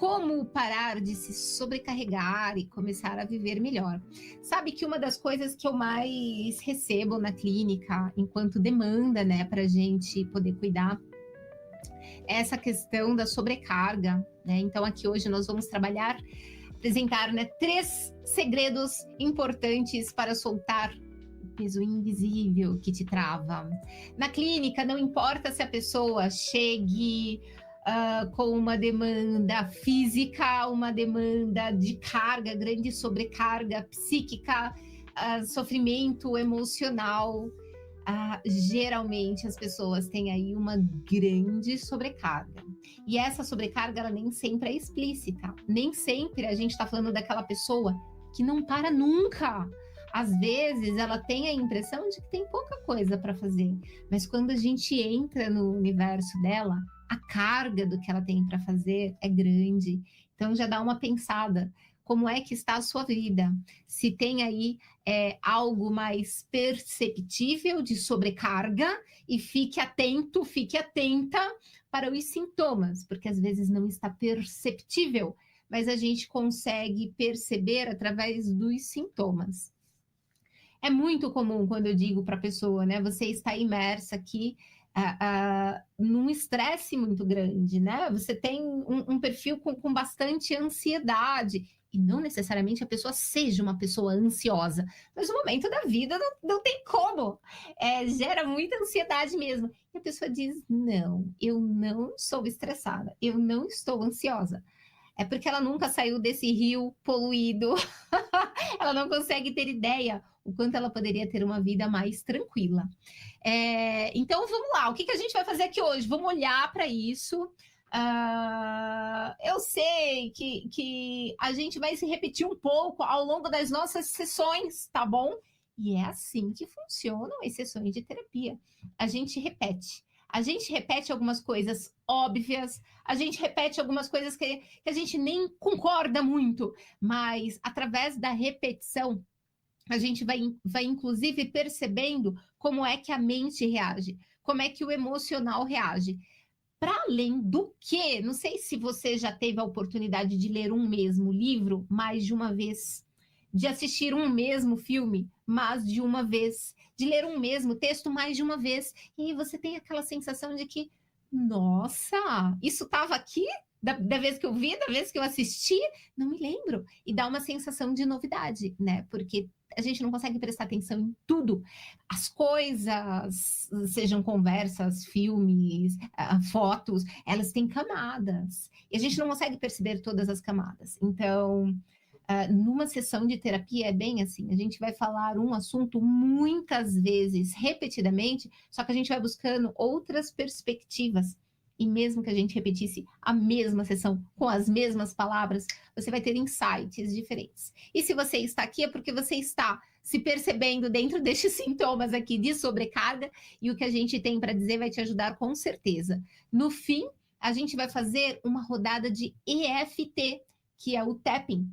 como parar de se sobrecarregar e começar a viver melhor. Sabe que uma das coisas que eu mais recebo na clínica, enquanto demanda, né, para a gente poder cuidar, é essa questão da sobrecarga, né? Então aqui hoje nós vamos apresentar, né, 3 segredos importantes para soltar o peso invisível que te trava. Na clínica, não importa se a pessoa chegue com uma demanda física, uma demanda de carga, grande sobrecarga psíquica, sofrimento emocional. Geralmente as pessoas têm aí uma grande sobrecarga. E essa sobrecarga, ela nem sempre é explícita. Nem sempre a gente está falando daquela pessoa que não para nunca. Às vezes ela tem a impressão de que tem pouca coisa para fazer, mas quando a gente entra no universo dela, a carga do que ela tem para fazer é grande. Então já dá uma pensada. Como é que está a sua vida? Se tem aí algo mais perceptível de sobrecarga, e fique atento, fique atenta para os sintomas, porque às vezes não está perceptível, mas a gente consegue perceber através dos sintomas. É muito comum quando eu digo para a pessoa, né? Você está imersa aqui num estresse muito grande, né? Você tem um perfil com bastante ansiedade, e não necessariamente a pessoa seja uma pessoa ansiosa, mas o momento da vida não tem como, gera muita ansiedade mesmo. E a pessoa diz, não, eu não sou estressada, eu não estou ansiosa. É porque ela nunca saiu desse rio poluído, ela não consegue ter ideia o quanto ela poderia ter uma vida mais tranquila. Então, vamos lá, o que a gente vai fazer aqui hoje? Vamos olhar para isso. Eu sei que a gente vai se repetir um pouco ao longo das nossas sessões, tá bom? E é assim que funcionam as sessões de terapia. A gente repete algumas coisas óbvias, a gente repete algumas coisas que a gente nem concorda muito, mas através da repetição, a gente vai inclusive percebendo como é que a mente reage, como é que o emocional reage. Para além do que, não sei se você já teve a oportunidade de ler um mesmo livro mais de uma vez, de assistir um mesmo filme mais de uma vez, de ler um mesmo texto mais de uma vez, e aí você tem aquela sensação de que, nossa, isso estava aqui? Da vez que eu vi, da vez que eu assisti, não me lembro. E dá uma sensação de novidade, né? Porque a gente não consegue prestar atenção em tudo. As coisas, sejam conversas, filmes, fotos, elas têm camadas. E a gente não consegue perceber todas as camadas. Então, numa sessão de terapia é bem assim, a gente vai falar um assunto muitas vezes, repetidamente, só que a gente vai buscando outras perspectivas. E mesmo que a gente repetisse a mesma sessão com as mesmas palavras, você vai ter insights diferentes. E se você está aqui é porque você está se percebendo dentro destes sintomas aqui de sobrecarga, e o que a gente tem para dizer vai te ajudar com certeza. No fim, a gente vai fazer uma rodada de EFT, que é o tapping.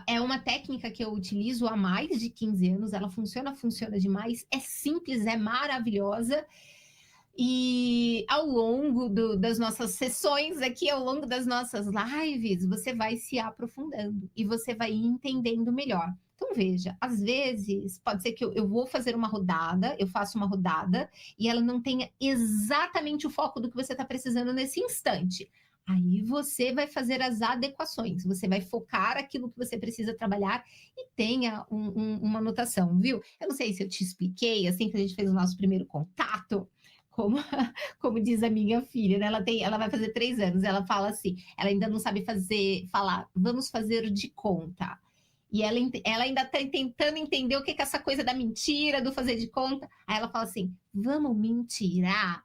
É uma técnica que eu utilizo há mais de 15 anos, ela funciona demais, é simples, é maravilhosa. E ao longo das nossas sessões aqui, ao longo das nossas lives, você vai se aprofundando e você vai entendendo melhor. Então, veja, às vezes pode ser que eu vou fazer uma rodada, eu faço uma rodada e ela não tenha exatamente o foco do que você está precisando nesse instante. Aí você vai fazer as adequações, você vai focar aquilo que você precisa trabalhar e tenha uma anotação, viu? Eu não sei se eu te expliquei, assim que a gente fez o nosso primeiro contato, como diz a minha filha, né? Ela vai fazer 3 anos, ela fala assim, ela ainda não sabe falar, vamos fazer de conta. E ela ainda está tentando entender o que é essa coisa da mentira, do fazer de conta. Aí ela fala assim, vamos mentirar?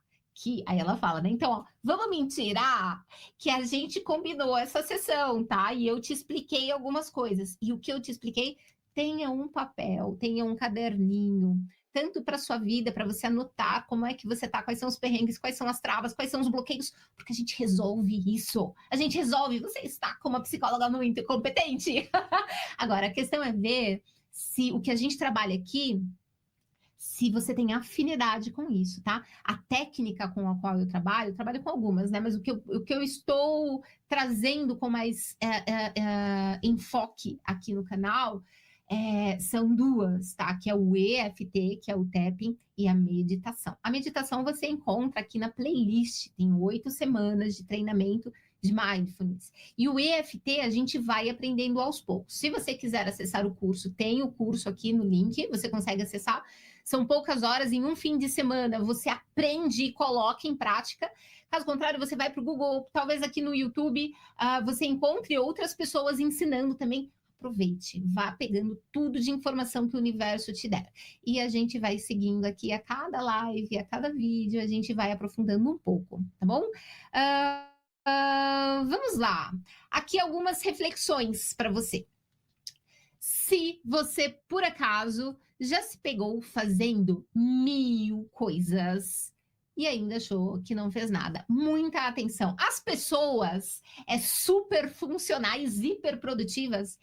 Aí ela fala, né? Então, ó, vamos mentirar que a gente combinou essa sessão, tá? E eu te expliquei algumas coisas. E o que eu te expliquei, tenha um papel, tenha um caderninho, tanto para sua vida, para você anotar como é que você tá, quais são os perrengues, quais são as travas, quais são os bloqueios, porque a gente resolve isso. A gente resolve, você está como uma psicóloga muito competente. Agora, a questão é ver se o que a gente trabalha aqui, se você tem afinidade com isso, tá? A técnica com a qual eu trabalho com algumas, né? Mas o que eu estou trazendo com mais enfoque aqui no canal são duas, tá? Que é o EFT, que é o tapping, e a meditação. A meditação você encontra aqui na playlist, tem 8 semanas de treinamento de mindfulness. E o EFT a gente vai aprendendo aos poucos. Se você quiser acessar o curso, tem o curso aqui no link, você consegue acessar. São poucas horas, em um fim de semana você aprende e coloca em prática. Caso contrário, você vai para o Google, talvez aqui no YouTube, você encontre outras pessoas ensinando também. Aproveite, vá pegando tudo de informação que o universo te der. E a gente vai seguindo aqui a cada live, a cada vídeo, a gente vai aprofundando um pouco, tá bom? Vamos lá. Aqui algumas reflexões para você. Se você, por acaso, já se pegou fazendo 1000 coisas e ainda achou que não fez nada. Muita atenção. As pessoas super funcionais, hiper produtivas,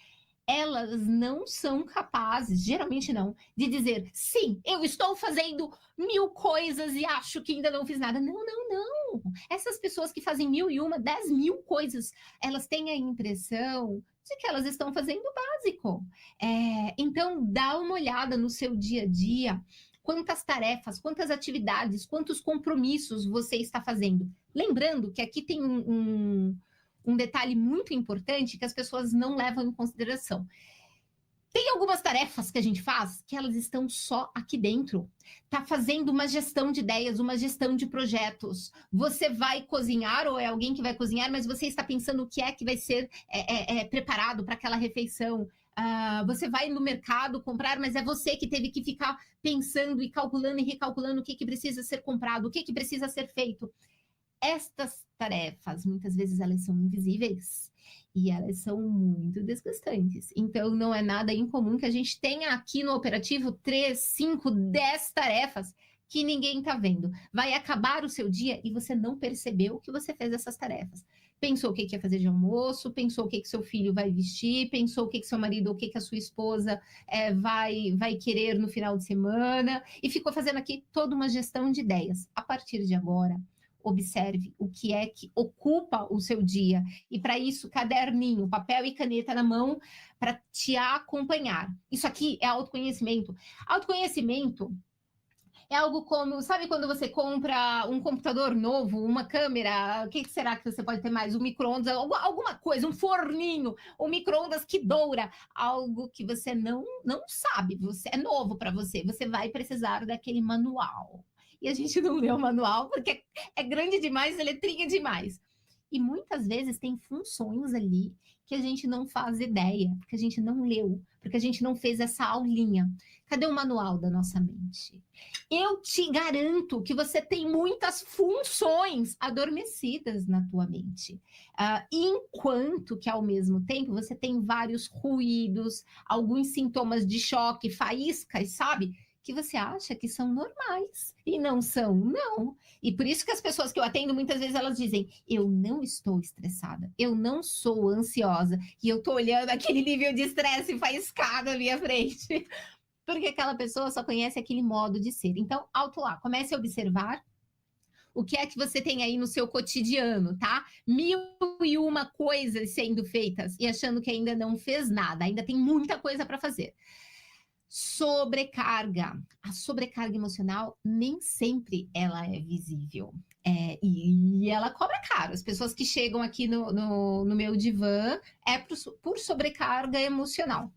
elas não são capazes, geralmente não, de dizer, sim, eu estou fazendo 1000 coisas e acho que ainda não fiz nada. Não, não, não. Essas pessoas que fazem 1001, 10.000 coisas, elas têm a impressão de que elas estão fazendo o básico. Então, dá uma olhada no seu dia a dia, quantas tarefas, quantas atividades, quantos compromissos você está fazendo. Lembrando que aqui tem um detalhe muito importante que as pessoas não levam em consideração. Tem algumas tarefas que a gente faz que elas estão só aqui dentro. Tá fazendo uma gestão de ideias, uma gestão de projetos. Você vai cozinhar ou é alguém que vai cozinhar, mas você está pensando o que é que vai ser preparado para aquela refeição. Você vai no mercado comprar, mas é você que teve que ficar pensando e calculando e recalculando o que precisa ser comprado, o que precisa ser feito. Estas tarefas, muitas vezes, elas são invisíveis e elas são muito desgastantes. Então, não é nada incomum que a gente tenha aqui no operativo 3, 5, 10 tarefas que ninguém está vendo. Vai acabar o seu dia e você não percebeu que você fez essas tarefas. Pensou o que ia fazer de almoço, pensou o que seu filho vai vestir, pensou o que seu marido, o que a sua esposa vai querer no final de semana, e ficou fazendo aqui toda uma gestão de ideias. A partir de agora, observe o que é que ocupa o seu dia. E para isso, caderninho, papel e caneta na mão para te acompanhar. Isso aqui é autoconhecimento. Autoconhecimento é algo como, sabe quando você compra um computador novo, uma câmera, o que será que você pode ter mais? Um micro-ondas, alguma coisa, um forninho, um micro-ondas que doura, algo que você não sabe, é novo para você, você vai precisar daquele manual. E a gente não lê o manual porque é grande demais, é letrinha demais. E muitas vezes tem funções ali que a gente não faz ideia, porque a gente não leu, porque a gente não fez essa aulinha. Cadê o manual da nossa mente? Eu te garanto que você tem muitas funções adormecidas na tua mente. Enquanto que, ao mesmo tempo, você tem vários ruídos, alguns sintomas de choque, faíscas, sabe? Que você acha que são normais e não são, não. E por isso que as pessoas que eu atendo, muitas vezes elas dizem, eu não estou estressada, eu não sou ansiosa, e eu tô olhando aquele nível de estresse faiscado à minha frente, porque aquela pessoa só conhece aquele modo de ser. Então, alto lá, comece a observar o que é que você tem aí no seu cotidiano, tá? 1001 coisas sendo feitas e achando que ainda não fez nada, ainda tem muita coisa para fazer. Sobrecarga. A sobrecarga emocional nem sempre ela é visível. E ela cobra caro. As pessoas que chegam aqui no meu divã por sobrecarga emocional.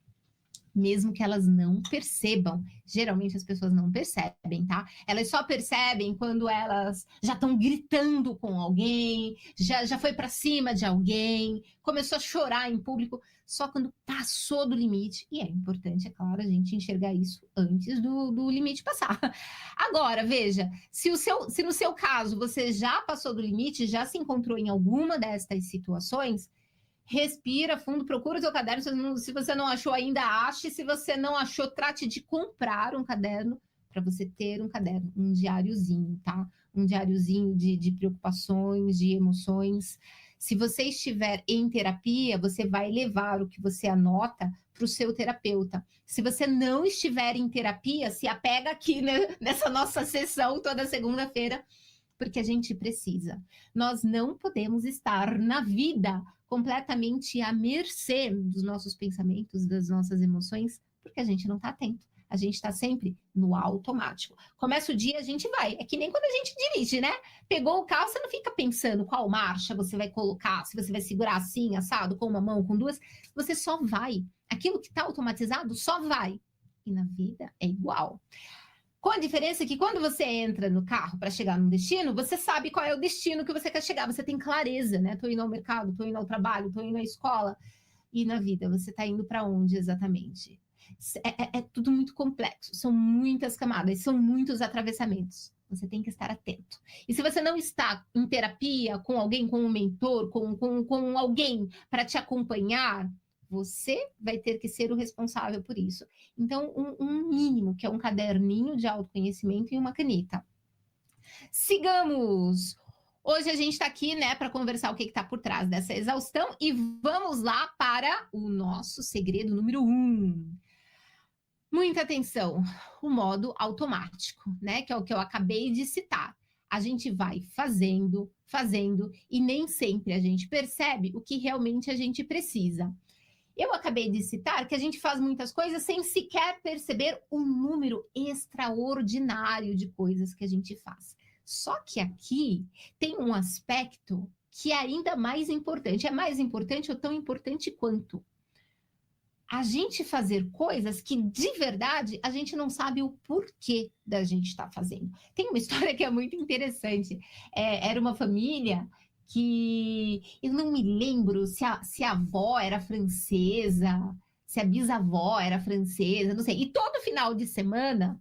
Mesmo que elas não percebam. Geralmente as pessoas não percebem, tá? Elas só percebem quando elas já estão gritando com alguém, já foi para cima de alguém, começou a chorar em público, só quando passou do limite. E é importante, é claro, a gente enxergar isso antes do limite passar. Agora, veja, se no seu caso você já passou do limite, já se encontrou em alguma destas situações, respira fundo, procura o seu caderno. Se você não achou ainda, ache. Se você não achou, trate de comprar um caderno para você ter um caderno, um diáriozinho, tá? Um diáriozinho de preocupações, de emoções. Se você estiver em terapia, você vai levar o que você anota para o seu terapeuta. Se você não estiver em terapia, se apega aqui, né, nessa nossa sessão toda segunda-feira, porque a gente precisa. Nós não podemos estar na vida completamente à mercê dos nossos pensamentos, das nossas emoções, porque a gente não está atento. A gente está sempre no automático. Começa o dia, a gente vai. É que nem quando a gente dirige, né? Pegou o carro, você não fica pensando qual marcha você vai colocar, se você vai segurar assim, assado, com uma mão, com duas. Você só vai. Aquilo que está automatizado só vai. E na vida é igual. Com a diferença que quando você entra no carro para chegar num destino, você sabe qual é o destino que você quer chegar. Você tem clareza, né? Tô indo ao mercado, tô indo ao trabalho, tô indo à escola. E na vida, você está indo para onde exatamente? É tudo muito complexo, são muitas camadas, são muitos atravessamentos. Você tem que estar atento. E se você não está em terapia com alguém, com um mentor, com alguém para te acompanhar, você vai ter que ser o responsável por isso. Então, um mínimo, que é um caderninho de autoconhecimento e uma caneta. Sigamos! Hoje a gente está aqui, né, para conversar o que está por trás dessa exaustão e vamos lá para o nosso segredo número 1. Muita atenção, o modo automático, né? Que é o que eu acabei de citar. A gente vai fazendo, fazendo, e nem sempre a gente percebe o que realmente a gente precisa. Eu acabei de citar que a gente faz muitas coisas sem sequer perceber o número extraordinário de coisas que a gente faz. Só que aqui tem um aspecto que é ainda mais importante. É mais importante ou tão importante quanto a gente fazer coisas que, de verdade, a gente não sabe o porquê da gente estar fazendo. Tem uma história que é muito interessante. Era uma família que... Eu não me lembro se a avó era francesa, se a bisavó era francesa, não sei. E todo final de semana...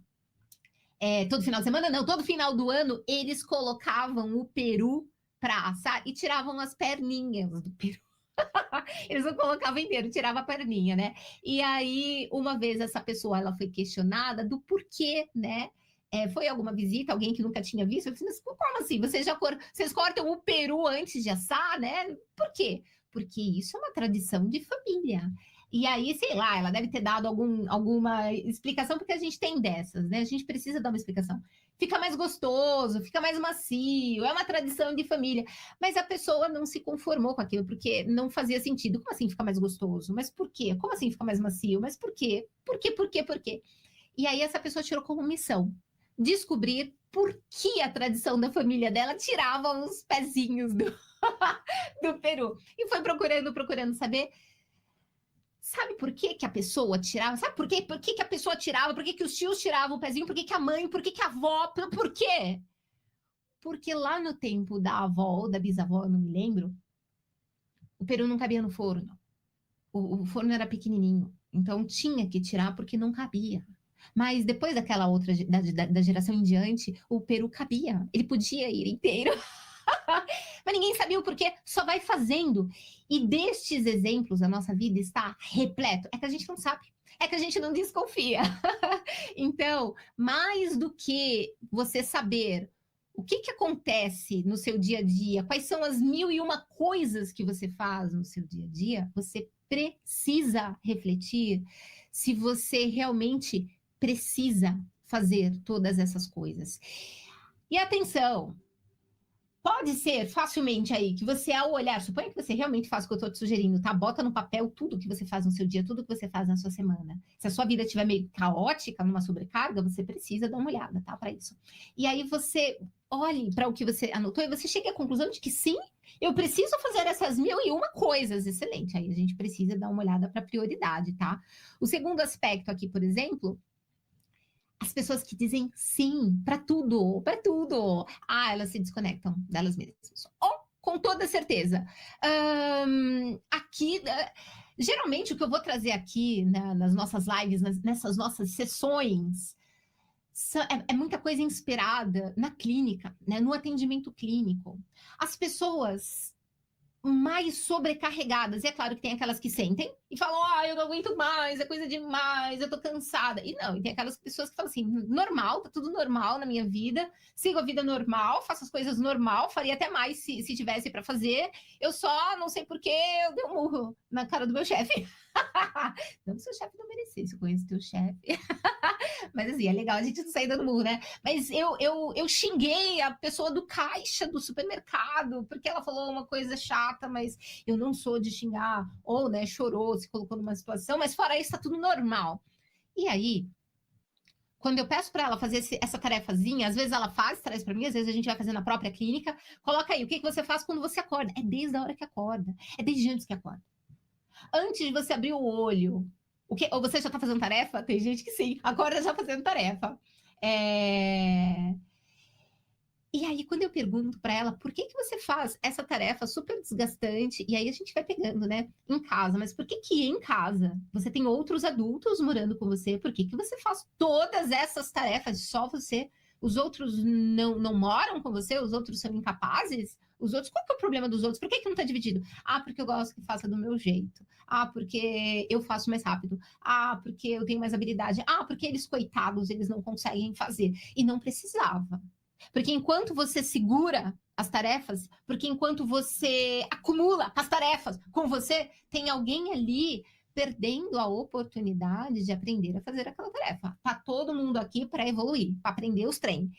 todo final de semana, não. Todo final do ano, eles colocavam o peru para assar e tiravam as perninhas do peru. Eles não colocavam inteiro, tirava a perninha, né? E aí, uma vez essa pessoa, ela foi questionada do porquê, né? Foi alguma visita, alguém que nunca tinha visto. Eu disse, mas como assim? Vocês cortam o peru antes de assar, né? Por quê? Porque isso é uma tradição de família. E aí, sei lá, ela deve ter dado alguma explicação, porque a gente tem dessas, né? A gente precisa dar uma explicação. Fica mais gostoso, fica mais macio, é uma tradição de família. Mas a pessoa não se conformou com aquilo, porque não fazia sentido. Como assim fica mais gostoso? Mas por quê? Como assim fica mais macio? Mas por quê? Por quê? Por quê? Por quê? E aí essa pessoa tirou como missão descobrir por que a tradição da família dela tirava os pezinhos do peru. E foi procurando saber. Sabe por que que a pessoa tirava? Sabe por quê? Por que que a pessoa tirava? Por que que os tios tiravam o pezinho? Por que que a mãe? Por que que a avó? Por quê? Porque lá no tempo da avó ou da bisavó, eu não me lembro, o peru não cabia no forno. O forno era pequenininho. Então tinha que tirar porque não cabia. Mas depois daquela outra, da geração em diante, o peru cabia. Ele podia ir inteiro. Mas ninguém sabia o porquê, só vai fazendo. E destes exemplos, a nossa vida está repleto. É que a gente não sabe, é que a gente não desconfia. Então, mais do que você saber o que acontece no seu dia a dia, quais são as 1001 coisas que você faz no seu dia a dia, você precisa refletir se você realmente precisa fazer todas essas coisas. E atenção, pode ser facilmente aí que você, ao olhar, suponha que você realmente faz o que eu estou te sugerindo, tá? Bota no papel tudo que você faz no seu dia, tudo que você faz na sua semana. Se a sua vida estiver meio caótica, numa sobrecarga, você precisa dar uma olhada, tá? Para isso. E aí você olhe para o que você anotou e você chega à conclusão de que sim, eu preciso fazer essas 1001 coisas. Excelente. Aí a gente precisa dar uma olhada para a prioridade, tá? O segundo aspecto aqui, por exemplo, as pessoas que dizem sim para tudo, elas se desconectam delas mesmas. Ou, com toda certeza. Aqui, geralmente, o que eu vou trazer aqui, né, nas nossas lives, nessas nossas sessões, é muita coisa inspirada na clínica, né, no atendimento clínico. As pessoas mais sobrecarregadas, e é claro que tem aquelas que sentem e falam, eu não aguento mais, é coisa demais, eu tô cansada. E não, e tem aquelas pessoas que falam assim, normal, tá tudo normal na minha vida, sigo a vida normal, faço as coisas normal, faria até mais se tivesse para fazer, eu só não sei por que eu dei um murro na cara do meu chefe. Não que seu chefe não merecesse, eu conheço teu chefe. Mas assim, é legal a gente não sair dando murro, né? Mas eu xinguei a pessoa do caixa do supermercado, porque ela falou uma coisa chata, mas eu não sou de xingar, ou, né, chorou, se colocou numa situação, mas fora isso, tá tudo normal. E aí, quando eu peço para ela fazer essa tarefazinha, às vezes ela faz, traz para mim, às vezes a gente vai fazer na própria clínica, coloca aí, o que você faz quando você acorda? É desde a hora que acorda, é desde antes que acorda. Antes de você abrir o olho, ou você já está fazendo tarefa? Tem gente que sim, acorda já fazendo tarefa. E aí, quando eu pergunto para ela, por que você faz essa tarefa super desgastante? E aí a gente vai pegando, né, em casa. Mas por que em casa você tem outros adultos morando com você? Por que você faz todas essas tarefas só você? Os outros não moram com você? Os outros são incapazes? Os outros, qual que é o problema dos outros? Por que não está dividido? Porque eu gosto que faça do meu jeito. Porque eu faço mais rápido. Porque eu tenho mais habilidade. Porque eles, coitados, eles não conseguem fazer. E não precisava. Porque enquanto você segura as tarefas, porque enquanto você acumula as tarefas com você, tem alguém ali perdendo a oportunidade de aprender a fazer aquela tarefa. Tá todo mundo aqui para evoluir, para aprender os trem.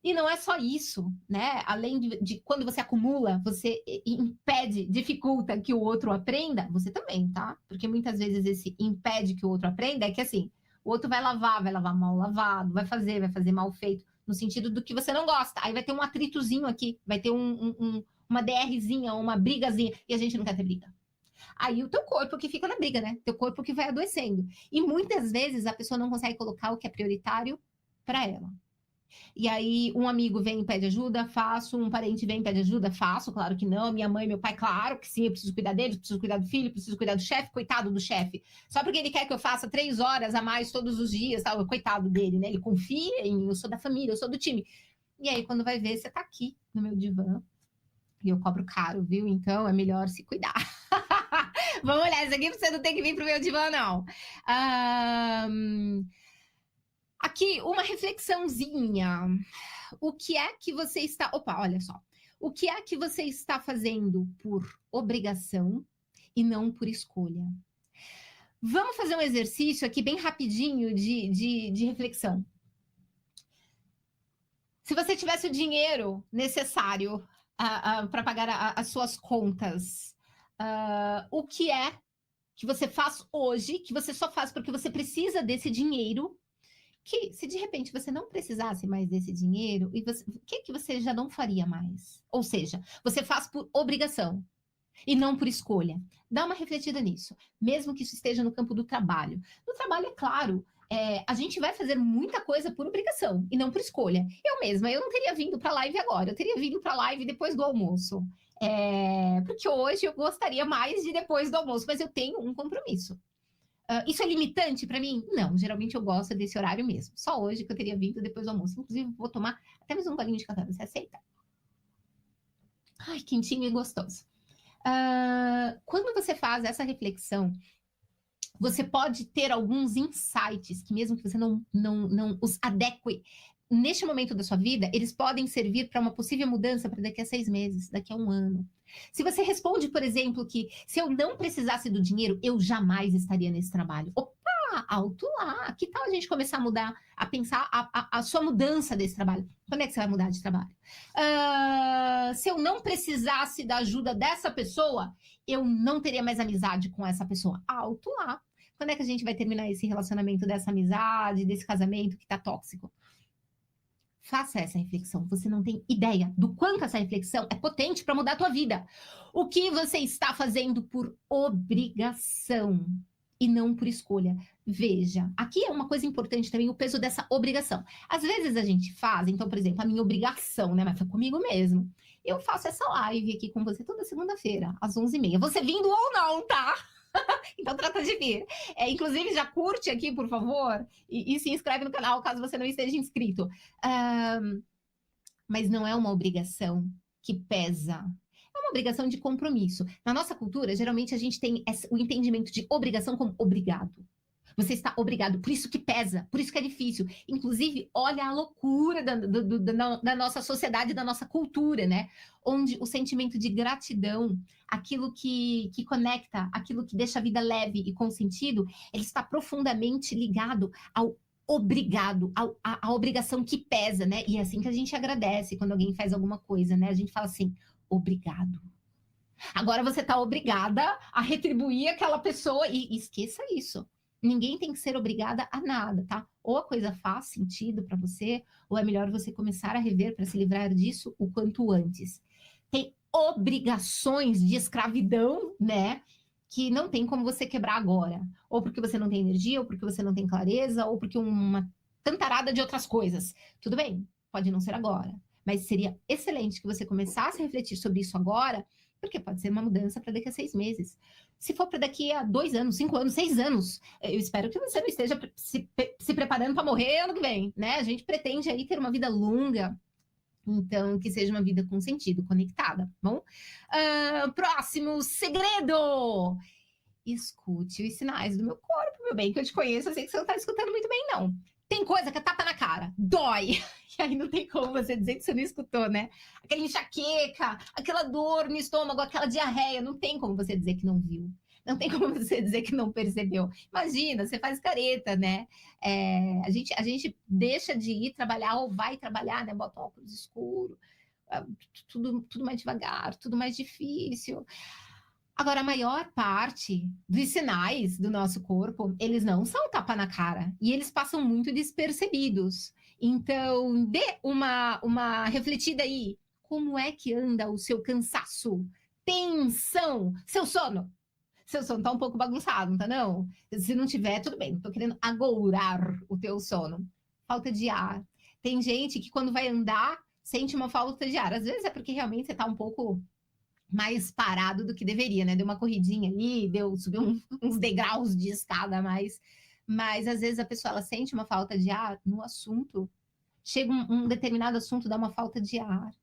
E não é só isso, né? Além de quando você acumula, você impede, dificulta que o outro aprenda, você também, tá? Porque muitas vezes esse impede que o outro aprenda é que assim, o outro vai lavar mal lavado, vai fazer mal feito, no sentido do que você não gosta. Aí vai ter um atritozinho aqui, vai ter uma DRzinha, uma brigazinha, e a gente não quer ter briga. Aí o teu corpo que fica na briga, né? Teu corpo que vai adoecendo. E muitas vezes a pessoa não consegue colocar o que é prioritário para ela. E aí um amigo vem e pede ajuda, faço, um parente vem e pede ajuda, faço, claro que não, minha mãe, meu pai, claro que sim, eu preciso cuidar dele, preciso cuidar do filho, preciso cuidar do chefe, coitado do chefe, só porque ele quer que eu faça 3 horas a mais todos os dias, tal, coitado dele, né, ele confia em mim, eu sou da família, eu sou do time, e aí quando vai ver, você tá aqui no meu divã, e eu cobro caro, viu, então é melhor se cuidar. Vamos olhar isso aqui, você não tem que vir pro meu divã, não. Aqui, uma reflexãozinha. O que é que você está... Opa, olha só. O que é que você está fazendo por obrigação e não por escolha? Vamos fazer um exercício aqui bem rapidinho de reflexão. Se você tivesse o dinheiro necessário para pagar as suas contas, o que é que você faz hoje, que você só faz porque você precisa desse dinheiro, que se de repente você não precisasse mais desse dinheiro, o que você já não faria mais? Ou seja, você faz por obrigação e não por escolha. Dá uma refletida nisso, mesmo que isso esteja no campo do trabalho. No trabalho, é claro, a gente vai fazer muita coisa por obrigação e não por escolha. Eu mesma, eu não teria vindo para a live agora, eu teria vindo para a live depois do almoço. Porque hoje eu gostaria mais de depois do almoço, mas eu tenho um compromisso. Isso é limitante para mim? Não, geralmente eu gosto desse horário mesmo. Só hoje que eu teria vindo depois do almoço. Inclusive, vou tomar até mais um golinho de café. Você aceita? Ai, quentinho e gostoso. Quando você faz essa reflexão, você pode ter alguns insights que mesmo que você não os adeque neste momento da sua vida, eles podem servir para uma possível mudança para daqui a 6 meses, daqui a 1 ano. Se você responde, por exemplo, que se eu não precisasse do dinheiro, eu jamais estaria nesse trabalho. Opa, alto lá. Que tal a gente começar a mudar, a pensar a sua mudança desse trabalho? Quando é que você vai mudar de trabalho? Se eu não precisasse da ajuda dessa pessoa, eu não teria mais amizade com essa pessoa. Alto lá. Quando é que a gente vai terminar esse relacionamento dessa amizade, desse casamento que tá tóxico? Faça essa reflexão. Você não tem ideia do quanto essa reflexão é potente para mudar a tua vida. O que você está fazendo por obrigação e não por escolha? Veja, aqui é uma coisa importante também, o peso dessa obrigação. Às vezes a gente faz, então, por exemplo, a minha obrigação, né? Mas foi comigo mesmo. Eu faço essa live aqui com você toda segunda-feira, às 11h30. Você vindo ou não, tá? Então trata de vir. Inclusive, já curte aqui, por favor, e se inscreve no canal, caso você não esteja inscrito. Mas não é uma obrigação que pesa. É uma obrigação de compromisso. Na nossa cultura, geralmente a gente tem o entendimento de obrigação como obrigado. Você está obrigado, por isso que pesa, por isso que é difícil. Inclusive, olha a loucura da nossa sociedade, da nossa cultura, né? Onde o sentimento de gratidão, aquilo que conecta, aquilo que deixa a vida leve e com sentido, ele está profundamente ligado ao obrigado, a obrigação que pesa, né? E é assim que a gente agradece quando alguém faz alguma coisa, né? A gente fala assim, obrigado. Agora você está obrigada a retribuir aquela pessoa e esqueça isso. Ninguém tem que ser obrigada a nada, tá? Ou a coisa faz sentido para você, ou é melhor você começar a rever para se livrar disso o quanto antes. Tem obrigações de escravidão, né? Que não tem como você quebrar agora. Ou porque você não tem energia, ou porque você não tem clareza, ou porque uma tantarada de outras coisas. Tudo bem, pode não ser agora. Mas seria excelente que você começasse a refletir sobre isso agora, porque pode ser uma mudança para daqui a 6 meses. Se for para daqui a 2 anos, 5 anos, 6 anos, eu espero que você não esteja se preparando para morrer ano que vem, né? A gente pretende aí ter uma vida longa, então que seja uma vida com sentido, conectada, bom? Próximo segredo! Escute os sinais do meu corpo, meu bem, que eu te conheço, eu sei que você não está escutando muito bem, não. Tem coisa que é tapa na cara, dói. E aí não tem como você dizer que você não escutou, né? Aquela enxaqueca, aquela dor no estômago, aquela diarreia, não tem como você dizer que não viu. Não tem como você dizer que não percebeu. Imagina, você faz careta, né? A gente deixa de ir trabalhar ou vai trabalhar, né? Bota óculos escuro, tudo mais devagar, tudo mais difícil. Agora, a maior parte dos sinais do nosso corpo, eles não são tapa na cara. E eles passam muito despercebidos. Então, dê uma refletida aí. Como é que anda o seu cansaço? Tensão? Seu sono? Seu sono tá um pouco bagunçado, não tá não? Se não tiver, tudo bem. Não tô querendo agourar o teu sono. Falta de ar. Tem gente que quando vai andar, sente uma falta de ar. Às vezes é porque realmente você tá um pouco mais parado do que deveria, né? Deu uma corridinha ali, subiu uns degraus de escada a mais. Mas às vezes a pessoa ela sente uma falta de ar no assunto. Chega um determinado assunto, dá uma falta de ar.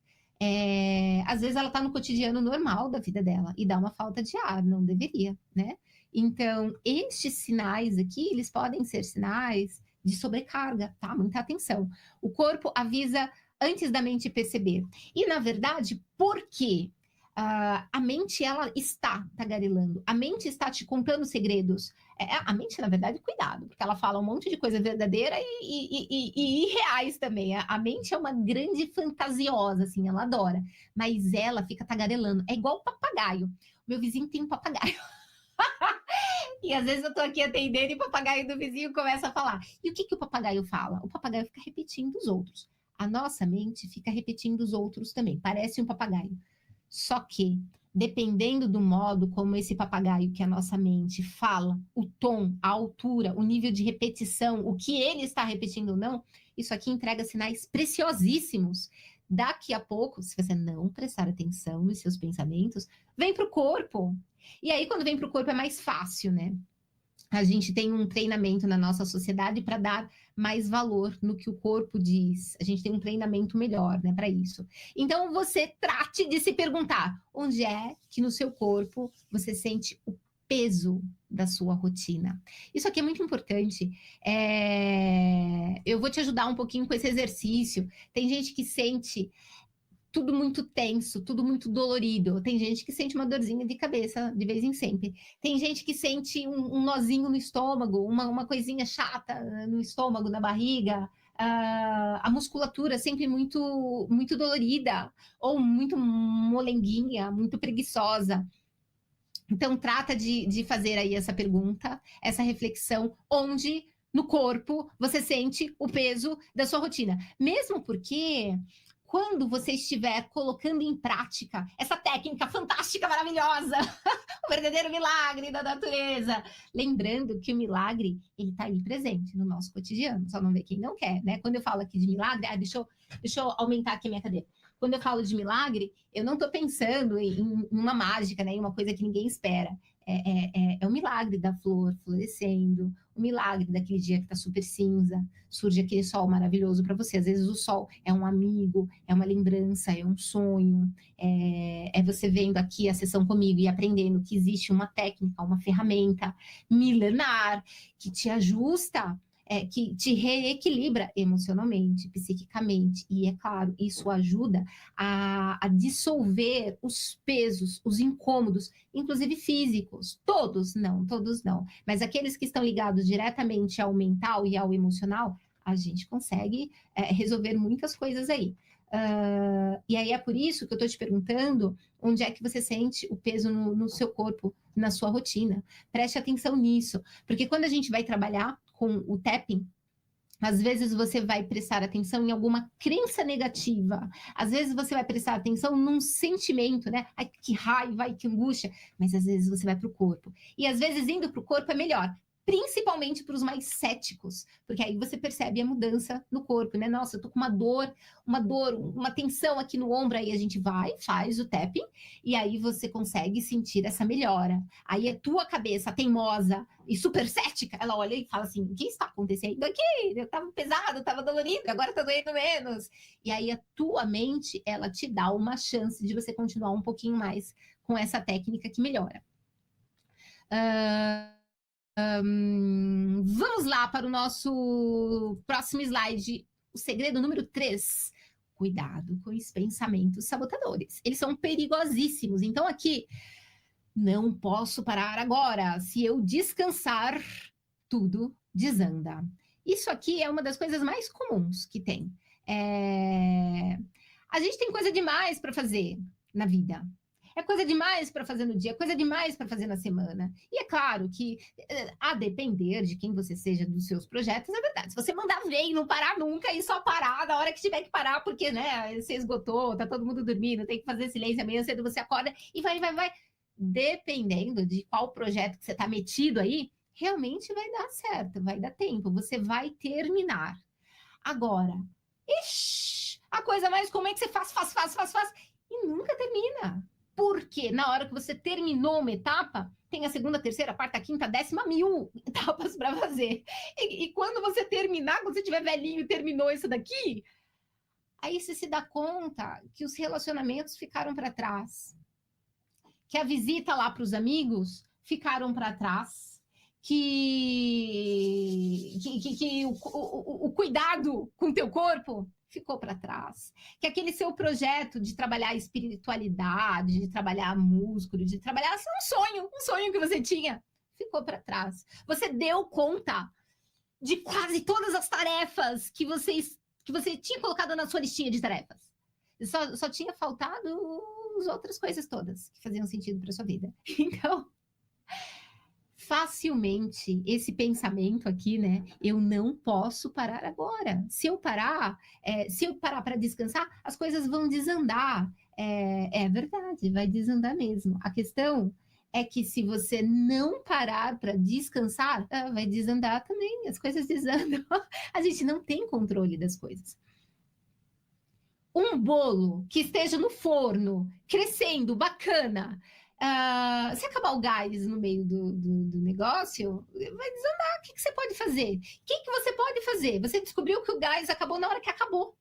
Às vezes ela está no cotidiano normal da vida dela e dá uma falta de ar, não deveria, né? Então, estes sinais aqui, eles podem ser sinais de sobrecarga, tá? Muita atenção. O corpo avisa antes da mente perceber. E, na verdade, por quê? A mente, ela está tagarelando. A mente está te contando segredos. A mente, na verdade, cuidado, porque ela fala um monte de coisa verdadeira e irreais também. A mente é uma grande fantasiosa, assim, ela adora. Mas ela fica tagarelando. É igual o papagaio. Meu vizinho tem um papagaio. E às vezes eu tô aqui atendendo e o papagaio do vizinho começa a falar. E o que o papagaio fala? O papagaio fica repetindo os outros. A nossa mente fica repetindo os outros também. Parece um papagaio. Só que, dependendo do modo como esse papagaio que a nossa mente fala, o tom, a altura, o nível de repetição, o que ele está repetindo ou não, isso aqui entrega sinais preciosíssimos. Daqui a pouco, se você não prestar atenção nos seus pensamentos, vem para o corpo. E aí, quando vem para o corpo, é mais fácil, né? A gente tem um treinamento na nossa sociedade para dar mais valor no que o corpo diz. A gente tem um treinamento melhor, né, para isso. Então, você trate de se perguntar onde é que no seu corpo você sente o peso da sua rotina. Isso aqui é muito importante. Eu vou te ajudar um pouquinho com esse exercício. Tem gente que sente tudo muito tenso, tudo muito dolorido. Tem gente que sente uma dorzinha de cabeça de vez em sempre. Tem gente que sente um nozinho no estômago, uma coisinha chata no estômago, na barriga. A musculatura sempre muito, muito dolorida, ou muito molenguinha, muito preguiçosa. Então, trata de fazer aí essa pergunta, essa reflexão, onde no corpo você sente o peso da sua rotina. Mesmo porque quando você estiver colocando em prática essa técnica fantástica, maravilhosa, o verdadeiro milagre da natureza, lembrando que o milagre, ele está aí presente no nosso cotidiano, só não vê quem não quer, né? Quando eu falo aqui de milagre, deixa eu aumentar aqui a minha cadeira. quando eu falo de milagre, eu não estou pensando em uma mágica, né, em uma coisa que ninguém espera. É o milagre da flor florescendo, o milagre daquele dia que está super cinza, surge aquele sol maravilhoso para você. Às vezes o sol é um amigo, é uma lembrança, é um sonho, é você vendo aqui a sessão comigo e aprendendo que existe uma técnica, uma ferramenta milenar que te ajusta, que te reequilibra emocionalmente, psiquicamente, e é claro, isso ajuda a dissolver os pesos, os incômodos, inclusive físicos, todos não, mas aqueles que estão ligados diretamente ao mental e ao emocional, a gente consegue resolver muitas coisas aí. E aí é por isso que eu estou te perguntando onde é que você sente o peso no seu corpo, na sua rotina. Preste atenção nisso, porque quando a gente vai trabalhar com o tapping, às vezes você vai prestar atenção em alguma crença negativa. Às vezes você vai prestar atenção num sentimento, né? Ai, que raiva, ai, que angústia. Mas às vezes você vai para o corpo. E às vezes indo para o corpo é melhor. Principalmente para os mais céticos, porque aí você percebe a mudança no corpo, né? Nossa, eu tô com uma tensão aqui no ombro, aí a gente vai, faz o tapping, e aí você consegue sentir essa melhora. Aí a tua cabeça teimosa e super cética, ela olha e fala assim: o que está acontecendo aqui? Eu estava pesado, estava dolorido, agora está doendo menos. E aí a tua mente, ela te dá uma chance de você continuar um pouquinho mais com essa técnica que melhora. Vamos lá para o nosso próximo slide, o segredo número 3. Cuidado com os pensamentos sabotadores. Eles são perigosíssimos. Então, aqui, não posso parar agora. Se eu descansar, tudo desanda. Isso aqui é uma das coisas mais comuns que tem. A gente tem coisa demais para fazer na vida. É coisa demais para fazer no dia, coisa demais para fazer na semana. E é claro que, a depender de quem você seja, dos seus projetos, é verdade. Se você mandar ver e não parar nunca, e só parar na hora que tiver que parar, porque, né, você esgotou, tá todo mundo dormindo, tem que fazer silêncio, amanhã cedo você acorda e vai. Dependendo de qual projeto que você tá metido aí, realmente vai dar certo, vai dar tempo, você vai terminar. Agora, a coisa mais comum é que você faz, e nunca termina. Porque na hora que você terminou uma etapa, tem a segunda, terceira, quarta, quinta, 10.000 etapas para fazer. E quando você terminar, quando você tiver velhinho e terminou isso daqui, aí você se dá conta que os relacionamentos ficaram para trás, que a visita lá para os amigos ficaram para trás, que o cuidado com o teu corpo ficou para trás, que aquele seu projeto de trabalhar espiritualidade, de trabalhar músculo, de trabalhar um sonho que você tinha, ficou para trás. Você deu conta de quase todas as tarefas que você tinha colocado na sua listinha de tarefas. Só tinha faltado as outras coisas todas que faziam sentido para sua vida. Então, facilmente esse pensamento aqui, né? Eu não posso parar agora. Se eu parar para descansar, as coisas vão desandar. É verdade, vai desandar mesmo. A questão é que se você não parar para descansar, vai desandar também. As coisas desandam. A gente não tem controle das coisas. Um bolo que esteja no forno, crescendo, bacana. Se acabar o gás no meio do negócio, vai desandar. O que você pode fazer? O que você pode fazer? Você descobriu que o gás acabou na hora que acabou.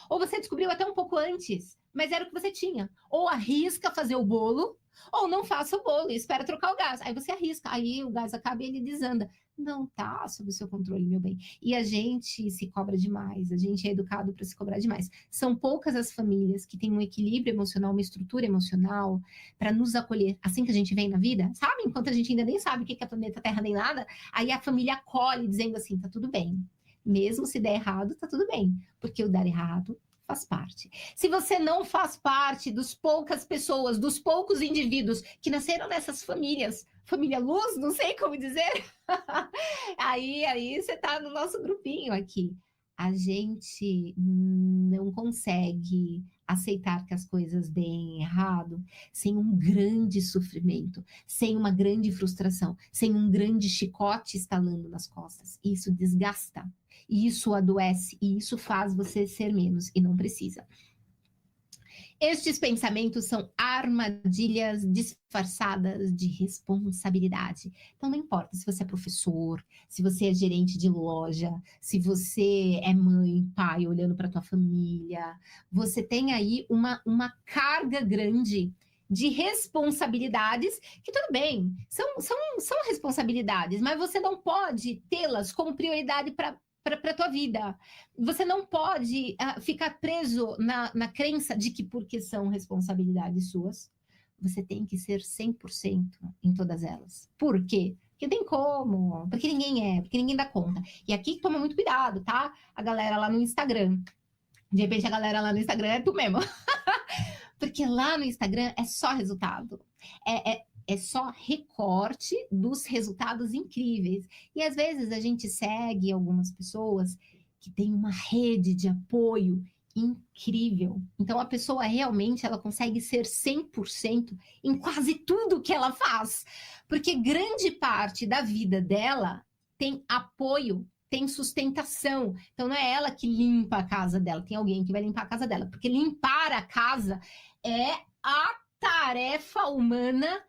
Ou você descobriu até um pouco antes, mas era o que você tinha. Ou arrisca fazer o bolo, ou não faça o bolo e espera trocar o gás. Aí você arrisca, aí o gás acaba e ele desanda. Não tá sob o seu controle, meu bem. E a gente se cobra demais, a gente é educado para se cobrar demais. São poucas as famílias que têm um equilíbrio emocional, uma estrutura emocional para nos acolher assim que a gente vem na vida, sabe? Enquanto a gente ainda nem sabe o que é planeta Terra nem nada, aí a família acolhe dizendo assim: tá tudo bem. Mesmo se der errado, tá tudo bem, porque o dar errado faz parte. Se você não faz parte dos poucas pessoas, dos poucos indivíduos que nasceram nessas famílias, família luz, não sei como dizer, aí você tá no nosso grupinho aqui. A gente não consegue aceitar que as coisas deem errado sem um grande sofrimento, sem uma grande frustração, sem um grande chicote estalando nas costas. Isso desgasta, e isso adoece, e isso faz você ser menos, e não precisa. Estes pensamentos são armadilhas disfarçadas de responsabilidade. Então, não importa se você é professor, se você é gerente de loja, se você é mãe, pai, olhando para a tua família, você tem aí uma carga grande de responsabilidades, que tudo bem, são responsabilidades, mas você não pode tê-las como prioridade para a tua vida. Você não pode ficar preso na crença de que porque são responsabilidades suas, você tem que ser 100% em todas elas. Por quê? Porque tem como, porque ninguém dá conta. E aqui toma muito cuidado, tá? A galera lá no Instagram. De repente a galera lá no Instagram é tu mesmo. Porque lá no Instagram é só resultado. É só recorte dos resultados incríveis. E às vezes a gente segue algumas pessoas que têm uma rede de apoio incrível. Então a pessoa realmente ela consegue ser 100% em quase tudo que ela faz. Porque grande parte da vida dela tem apoio, tem sustentação. Então não é ela que limpa a casa dela, tem alguém que vai limpar a casa dela. Porque limpar a casa é a tarefa humana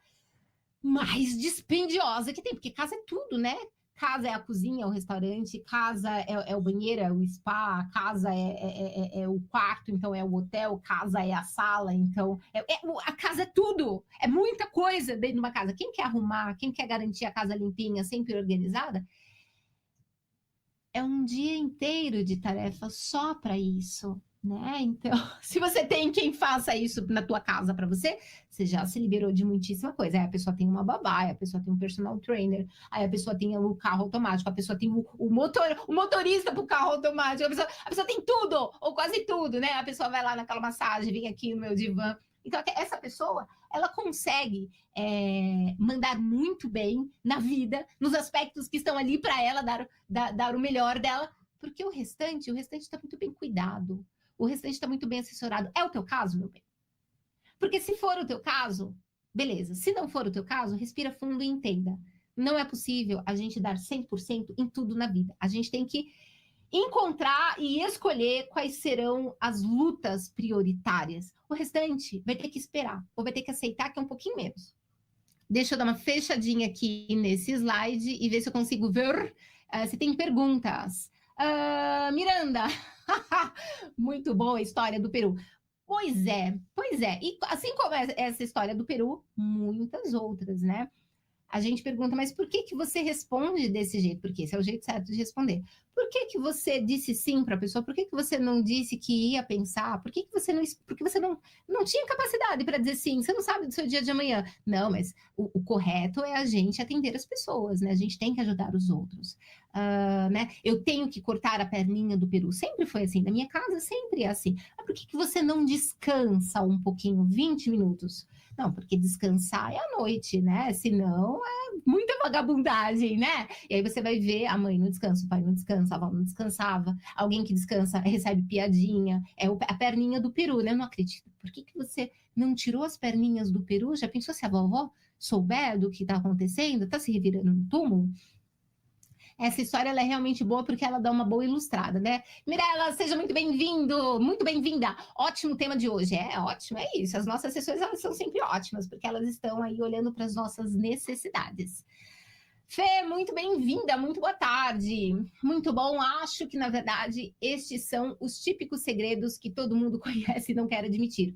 mais dispendiosa que tem, porque casa é tudo, né? Casa é a cozinha, é o restaurante, casa é o banheiro, é o spa, casa é o quarto, então é o hotel, casa é a sala, então a casa é tudo, é muita coisa dentro de uma casa. Quem quer arrumar, quem quer garantir a casa limpinha, sempre organizada, é um dia inteiro de tarefa só para isso, né? Então, se você tem quem faça isso na tua casa para você, você já se liberou de muitíssima coisa. Aí a pessoa tem uma babá, aí a pessoa tem um personal trainer, aí a pessoa tem o carro automático, a pessoa tem o motorista para o carro automático, a pessoa tem tudo, ou quase tudo, né? A pessoa vai lá naquela massagem, vem aqui no meu divã. Então, essa pessoa, ela consegue mandar muito bem na vida, nos aspectos que estão ali para ela dar o melhor dela, porque o restante está muito bem cuidado, o restante está muito bem assessorado. É o teu caso, meu bem? Porque se for o teu caso, beleza. Se não for o teu caso, respira fundo e entenda. Não é possível a gente dar 100% em tudo na vida. A gente tem que encontrar e escolher quais serão as lutas prioritárias. O restante vai ter que esperar, ou vai ter que aceitar que é um pouquinho menos. Deixa eu dar uma fechadinha aqui nesse slide e ver se eu consigo ver se tem perguntas. Miranda, muito boa a história do Peru. Pois é. E assim como essa história do Peru, muitas outras, né? A gente pergunta, mas por que você responde desse jeito? Porque esse é o jeito certo de responder. Por que você disse sim para a pessoa? Por que você não disse que ia pensar? Por que você não tinha capacidade para dizer sim? Você não sabe do seu dia de amanhã. Não, mas o correto é a gente atender as pessoas, né? A gente tem que ajudar os outros. Né? Eu tenho que cortar a perninha do peru. Sempre foi assim. Na minha casa sempre é assim. Mas por que você não descansa um pouquinho, 20 minutos? Não, porque descansar é à noite, né? Senão é muita vagabundagem, né? E aí você vai ver a mãe não descansa, o pai não descansa, a avó não descansava, alguém que descansa recebe piadinha, é a perninha do peru, né? Eu não acredito. Por que você não tirou as perninhas do peru? Já pensou se a vovó souber do que está acontecendo? Está se revirando no túmulo? Essa história ela é realmente boa porque ela dá uma boa ilustrada, né? Mirela, seja muito bem-vindo, muito bem-vinda. Ótimo tema de hoje. É ótimo, é isso. As nossas sessões elas são sempre ótimas, porque elas estão aí olhando para as nossas necessidades. Fê, muito bem-vinda, muito boa tarde. Muito bom. Acho que, na verdade, estes são os típicos segredos que todo mundo conhece e não quer admitir.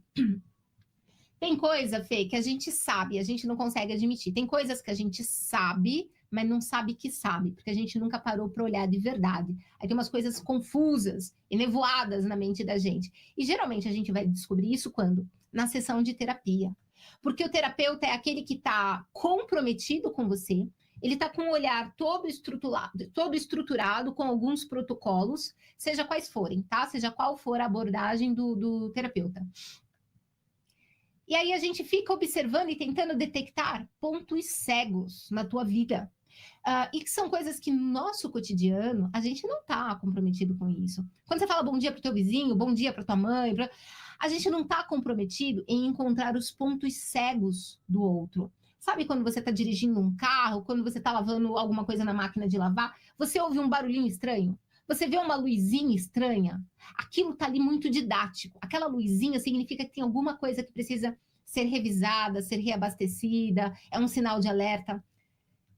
Tem coisa, Fê, que a gente sabe, a gente não consegue admitir. Tem coisas que a gente sabe, mas não sabe que sabe, porque a gente nunca parou para olhar de verdade. Aí tem umas coisas confusas e nevoadas na mente da gente. E geralmente a gente vai descobrir isso quando? Na sessão de terapia. Porque o terapeuta é aquele que está comprometido com você, ele está com o olhar todo estruturado, com alguns protocolos, seja quais forem, tá? Seja qual for a abordagem do terapeuta. E aí a gente fica observando e tentando detectar pontos cegos na tua vida. E que são coisas que no nosso cotidiano a gente não está comprometido com isso. Quando você fala bom dia para o teu vizinho, bom dia para tua mãe, a gente não está comprometido em encontrar os pontos cegos do outro. Sabe quando você está dirigindo um carro, quando você está lavando alguma coisa na máquina de lavar, você ouve um barulhinho estranho? Você vê uma luzinha estranha, aquilo está ali muito didático. Aquela luzinha significa que tem alguma coisa que precisa ser revisada, ser reabastecida, é um sinal de alerta.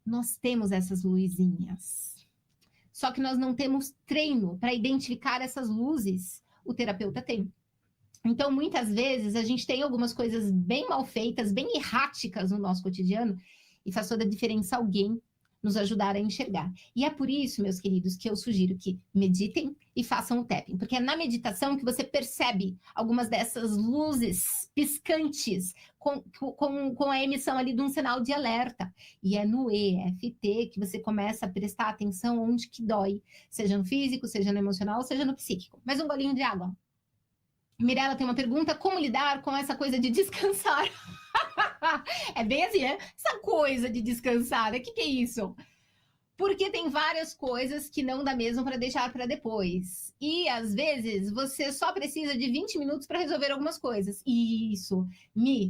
Nós temos essas luzinhas. Só que nós não temos treino para identificar essas luzes. O terapeuta tem. Então, muitas vezes, a gente tem algumas coisas bem mal feitas, bem erráticas no nosso cotidiano, e faz toda a diferença alguém nos ajudar a enxergar. E é por isso, meus queridos, que eu sugiro que meditem e façam o tapping, porque é na meditação que você percebe algumas dessas luzes piscantes com a emissão ali de um sinal de alerta. E é no EFT que você começa a prestar atenção onde que dói, seja no físico, seja no emocional, seja no psíquico. Mais um golinho de água. Mirella tem uma pergunta: como lidar com essa coisa de descansar? É bem assim, né? Essa coisa de descansar, né? O que é isso? Porque tem várias coisas que não dá mesmo para deixar para depois. E às vezes você só precisa de 20 minutos para resolver algumas coisas. Isso.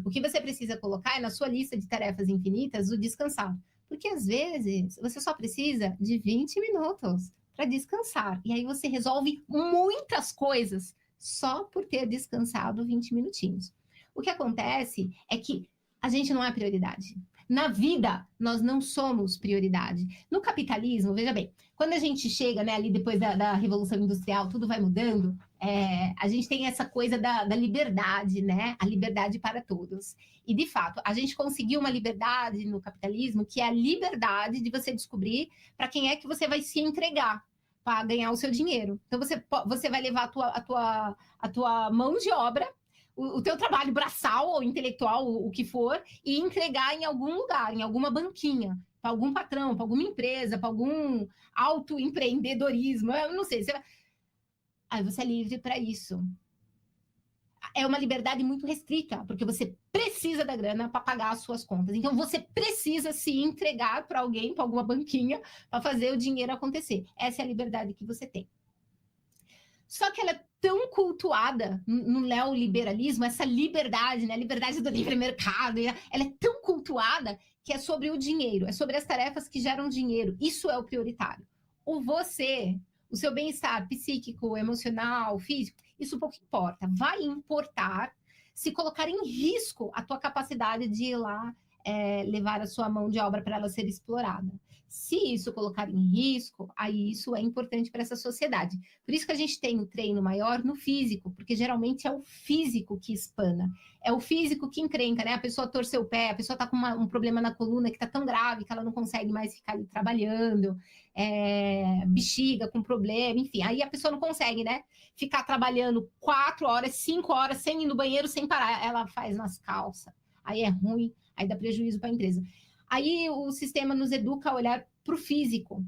O que você precisa colocar é na sua lista de tarefas infinitas o descansar. Porque às vezes você só precisa de 20 minutos para descansar. E aí você resolve muitas coisas só por ter descansado 20 minutinhos. O que acontece é que a gente não é prioridade. Na vida, nós não somos prioridade. No capitalismo, veja bem, quando a gente chega, né, ali depois da Revolução Industrial, tudo vai mudando, a gente tem essa coisa da liberdade, né? A liberdade para todos. E, de fato, a gente conseguiu uma liberdade no capitalismo, que é a liberdade de você descobrir para quem é que você vai se entregar para ganhar o seu dinheiro. Então, você vai levar a tua mão de obra, o teu trabalho braçal ou intelectual, o que for, e entregar em algum lugar, em alguma banquinha, para algum patrão, para alguma empresa, para algum autoempreendedorismo, eu não sei. Aí você é livre para isso. É uma liberdade muito restrita, porque você precisa da grana para pagar as suas contas. Então, você precisa se entregar para alguém, para alguma banquinha, para fazer o dinheiro acontecer. Essa é a liberdade que você tem. Só que ela é tão cultuada no neoliberalismo, essa liberdade, né? A liberdade do livre mercado, ela é tão cultuada que é sobre o dinheiro, é sobre as tarefas que geram dinheiro. Isso é o prioritário. O seu bem-estar psíquico, emocional, físico, isso pouco importa. Vai importar se colocar em risco a tua capacidade de ir lá levar a sua mão de obra para ela ser explorada. Se isso colocar em risco, aí isso é importante para essa sociedade. Por isso que a gente tem o treino maior no físico, porque geralmente é o físico que espana, é o físico que encrenca, né? A pessoa torceu o pé, a pessoa está com um problema na coluna que está tão grave que ela não consegue mais ficar ali trabalhando, bexiga com problema, enfim, aí a pessoa não consegue, né? Ficar trabalhando 4 horas, 5 horas, sem ir no banheiro, sem parar, ela faz nas calças, aí é ruim, aí dá prejuízo para a empresa. Aí o sistema nos educa a olhar para o físico,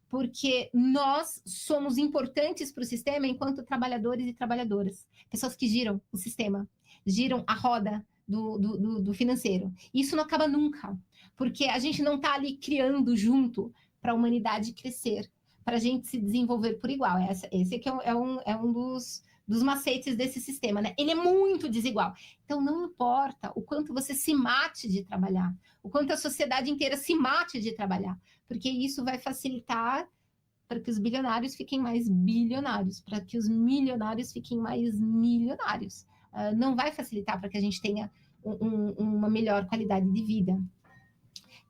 porque nós somos importantes para o sistema enquanto trabalhadores e trabalhadoras, pessoas que giram o sistema, giram a roda do financeiro. Isso não acaba nunca, porque a gente não está ali criando junto para a humanidade crescer, para a gente se desenvolver por igual. Esse aqui é um dos macetes desse sistema, né? Ele é muito desigual. Então, não importa o quanto você se mate de trabalhar, o quanto a sociedade inteira se mate de trabalhar, porque isso vai facilitar para que os bilionários fiquem mais bilionários, para que os milionários fiquem mais milionários. Não vai facilitar para que a gente tenha uma melhor qualidade de vida.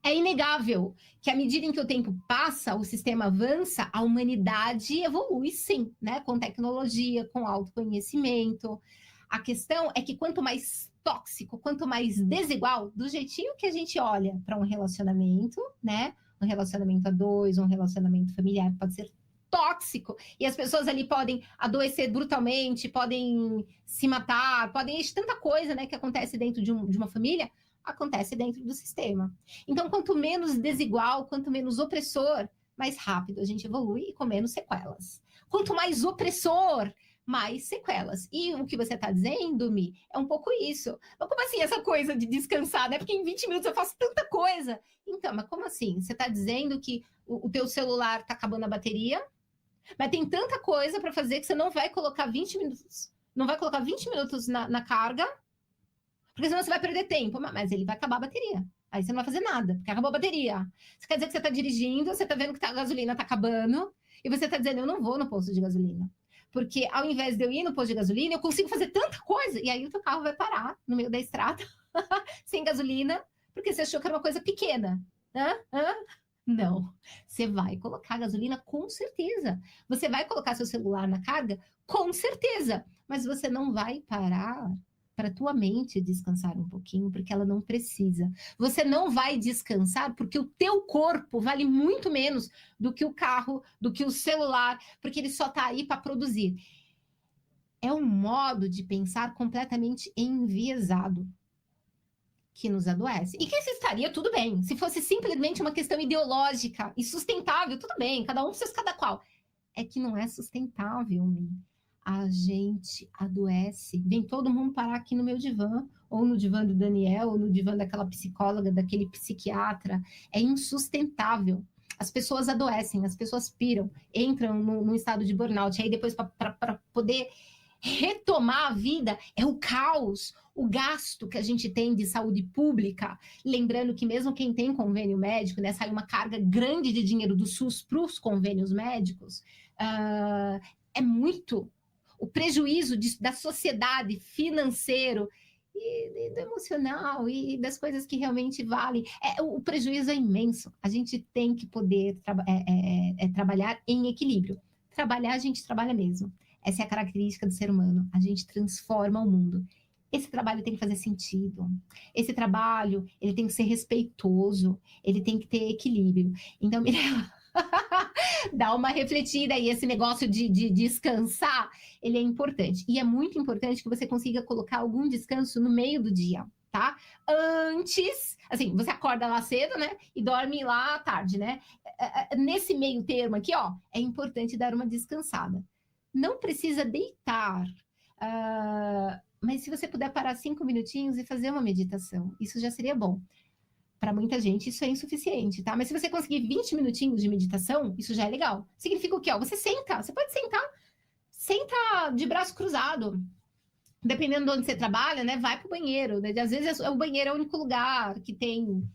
É inegável que à medida em que o tempo passa, o sistema avança, a humanidade evolui sim, né? Com tecnologia, com autoconhecimento. A questão é que quanto mais tóxico, quanto mais desigual, do jeitinho que a gente olha para um relacionamento, né? Um relacionamento a dois, um relacionamento familiar pode ser tóxico, e as pessoas ali podem adoecer brutalmente, podem se matar, podem tanta coisa, né, que acontece dentro de uma família, acontece dentro do sistema. Então, quanto menos desigual, quanto menos opressor, mais rápido a gente evolui e com menos sequelas. Quanto mais opressor, mais sequelas. E o que você está dizendo, Mi, é um pouco isso. Mas como assim essa coisa de descansar, né? Porque em 20 minutos eu faço tanta coisa. Então, mas como assim? Você está dizendo que o teu celular está acabando a bateria, mas tem tanta coisa para fazer que você não vai colocar 20 minutos. Não vai colocar 20 minutos na carga, porque senão você vai perder tempo. Mas ele vai acabar a bateria. Aí você não vai fazer nada, porque acabou a bateria. Isso quer dizer que você está dirigindo, você está vendo que a gasolina está acabando, E você está dizendo, eu não vou no posto de gasolina. Porque ao invés de eu ir no posto de gasolina, eu consigo fazer tanta coisa. E aí o teu carro vai parar no meio da estrada, sem gasolina, porque você achou que era uma coisa pequena. Hã? Hã? Não. Você vai colocar gasolina com certeza. Você vai colocar seu celular na carga com certeza. Mas você não vai parar para tua mente descansar um pouquinho, porque ela não precisa. Você não vai descansar porque o teu corpo vale muito menos do que o carro, do que o celular, porque ele só está aí para produzir. É um modo de pensar completamente enviesado que nos adoece. E que isso estaria tudo bem. Se fosse simplesmente uma questão ideológica e sustentável, tudo bem, cada um fez cada qual. É que não é sustentável, Mi. A gente adoece. Vem todo mundo parar aqui no meu divã, ou no divã do Daniel, ou no divã daquela psicóloga, daquele psiquiatra. É insustentável. As pessoas adoecem, as pessoas piram, entram num estado de burnout. Aí depois, para poder retomar a vida, é o caos, o gasto que a gente tem de saúde pública. Lembrando que mesmo quem tem convênio médico, né, sai uma carga grande de dinheiro do SUS para os convênios médicos, é muito. O prejuízo da sociedade financeiro e do emocional e das coisas que realmente valem. O prejuízo é imenso. A gente tem que poder trabalhar em equilíbrio. Trabalhar, a gente trabalha mesmo. Essa é a característica do ser humano. A gente transforma o mundo. Esse trabalho tem que fazer sentido. Esse trabalho, ele tem que ser respeitoso. Ele tem que ter equilíbrio. Então, Mirella, dá uma refletida aí. Esse negócio de descansar, ele é importante. E é muito importante que você consiga colocar algum descanso no meio do dia, tá? Antes, assim, você acorda lá cedo, né? E dorme lá à tarde, né? Nesse meio termo aqui, ó, é importante dar uma descansada. Não precisa deitar, mas se você puder parar 5 minutinhos e fazer uma meditação, isso já seria bom. Para muita gente isso é insuficiente, tá? Mas se você conseguir 20 minutinhos de meditação, isso já é legal. Significa o quê? Ó, você senta, você pode sentar, senta de braço cruzado. Dependendo de onde você trabalha, né? Vai para o banheiro, né? Às vezes o banheiro é o único lugar que tem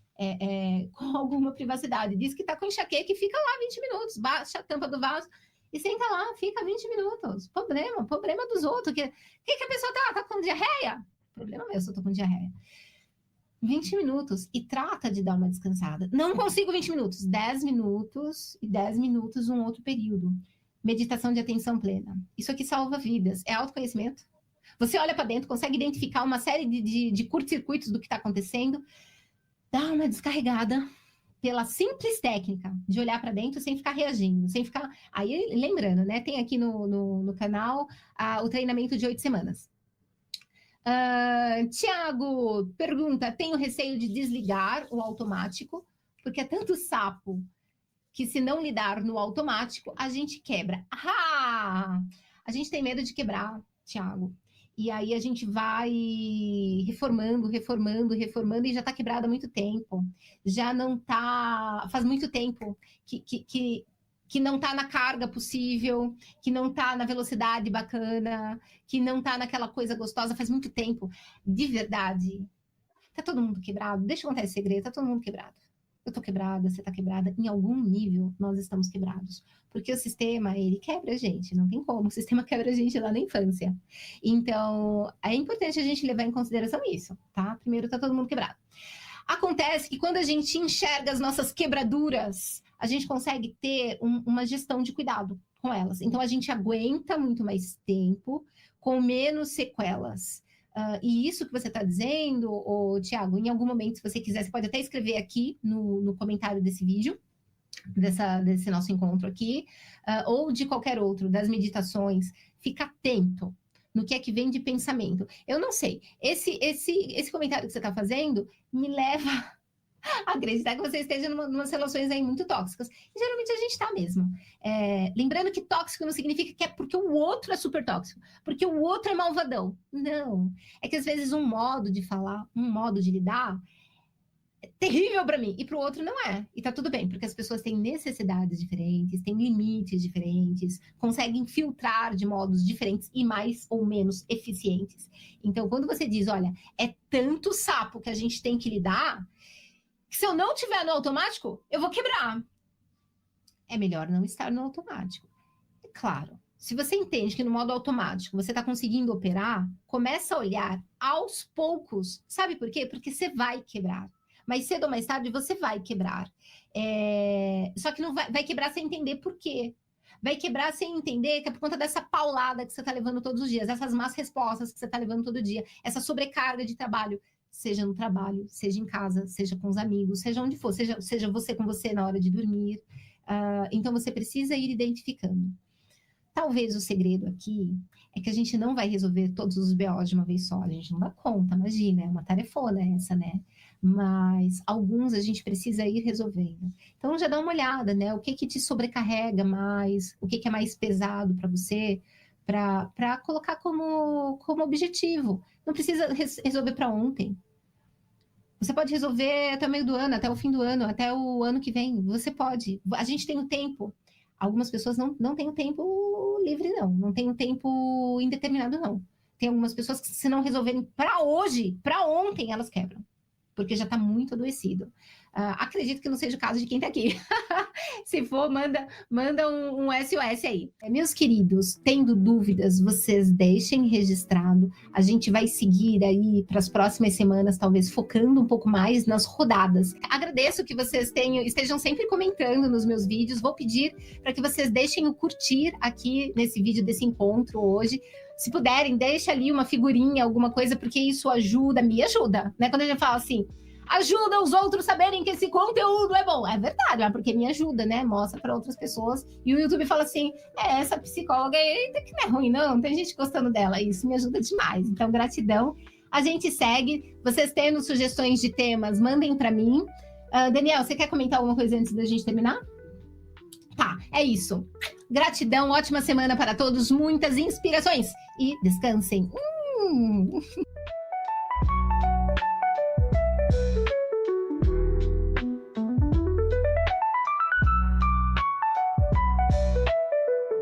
com alguma privacidade. Diz que está com enxaqueca e fica lá 20 minutos, baixa a tampa do vaso e senta lá, fica 20 minutos. Problema dos outros. Que a pessoa tá com diarreia? Problema meu se eu tô com diarreia. 20 minutos e trata de dar uma descansada. Não consigo 20 minutos, 10 minutos e 10 minutos um outro período. Meditação de atenção plena. Isso aqui salva vidas. É autoconhecimento. Você olha para dentro, consegue identificar uma série de curto-circuitos do que está acontecendo, dá uma descarregada pela simples técnica de olhar para dentro sem ficar reagindo, sem ficar... Aí, lembrando, né? Tem aqui no canal o treinamento de 8 semanas. Tiago pergunta, tenho receio de desligar o automático, porque é tanto sapo que se não lidar no automático, a gente quebra. A gente tem medo de quebrar, Tiago. E aí a gente vai reformando e já está quebrado há muito tempo. Já não está... Faz muito tempo que não está na carga possível, que não está na velocidade bacana, que não está naquela coisa gostosa, faz muito tempo. De verdade, tá todo mundo quebrado? Deixa eu contar esse segredo, tá todo mundo quebrado. Eu tô quebrada, você tá quebrada, em algum nível nós estamos quebrados. Porque o sistema, ele quebra a gente, não tem como, o sistema quebra a gente lá na infância. Então, é importante a gente levar em consideração isso, tá? Primeiro, tá todo mundo quebrado. Acontece que quando a gente enxerga as nossas quebraduras, a gente consegue ter uma gestão de cuidado com elas. Então, a gente aguenta muito mais tempo, com menos sequelas. E isso que você está dizendo, Tiago, em algum momento, se você quiser, você pode até escrever aqui no comentário desse vídeo, desse nosso encontro aqui, ou de qualquer outro, das meditações. Fica atento no que é que vem de pensamento. Eu não sei, esse comentário que você está fazendo me leva a acreditar que você esteja numas relações aí muito tóxicas. E geralmente a gente está mesmo. Lembrando que tóxico não significa que é porque o outro é super tóxico, porque o outro é malvadão. Não. É que às vezes um modo de falar, um modo de lidar é terrível para mim e para o outro não é. E tá tudo bem, porque as pessoas têm necessidades diferentes, têm limites diferentes, conseguem filtrar de modos diferentes e mais ou menos eficientes. Então, quando você diz, olha, é tanto sapo que a gente tem que lidar, que se eu não tiver no automático, eu vou quebrar. é melhor não estar no automático. Claro, se você entende que no modo automático você está conseguindo operar, começa a olhar aos poucos. Sabe por quê? Porque você vai quebrar. Mais cedo ou mais tarde você vai quebrar. Só que não vai quebrar sem entender por quê. Vai quebrar sem entender que é por conta dessa paulada que você está levando todos os dias, essas más respostas que você está levando todo dia, essa sobrecarga de trabalho, seja no trabalho, seja em casa, seja com os amigos, seja onde for, seja você com você na hora de dormir. Então você precisa ir identificando. Talvez o segredo aqui é que a gente não vai resolver todos os BOs de uma vez só, a gente não dá conta, imagina, é uma tarefona essa, né? Mas alguns a gente precisa ir resolvendo. Então já dá uma olhada, né? O que que te sobrecarrega mais, o que que é mais pesado para você, para colocar como objetivo. Não precisa resolver para ontem. Você pode resolver até o meio do ano, até o fim do ano, até o ano que vem. Você pode. A gente tem o tempo. Algumas pessoas não têm o tempo livre, não. Não tem o tempo indeterminado, não. Tem algumas pessoas que, se não resolverem para hoje, para ontem, elas quebram. Porque já está muito adoecido. Acredito que não seja o caso de quem está aqui. Se for, manda um SOS aí. Meus queridos, tendo dúvidas, vocês deixem registrado. A gente vai seguir aí para as próximas semanas, talvez focando um pouco mais nas rodadas. Agradeço que vocês estejam sempre comentando nos meus vídeos. Vou pedir para que vocês deixem o curtir aqui nesse vídeo desse encontro hoje. Se puderem, deixa ali uma figurinha, alguma coisa, porque isso ajuda, me ajuda, né? Quando a gente fala assim, ajuda os outros saberem que esse conteúdo é bom. É verdade, é porque me ajuda, né? Mostra para outras pessoas. E o YouTube fala assim, essa psicóloga aí que não é ruim, não. Tem gente gostando dela. Isso me ajuda demais. Então, gratidão. A gente segue. Vocês tendo sugestões de temas, mandem para mim. Daniel, você quer comentar alguma coisa antes da gente terminar? Tá, é isso. Gratidão, ótima semana para todos, muitas inspirações. E descansem.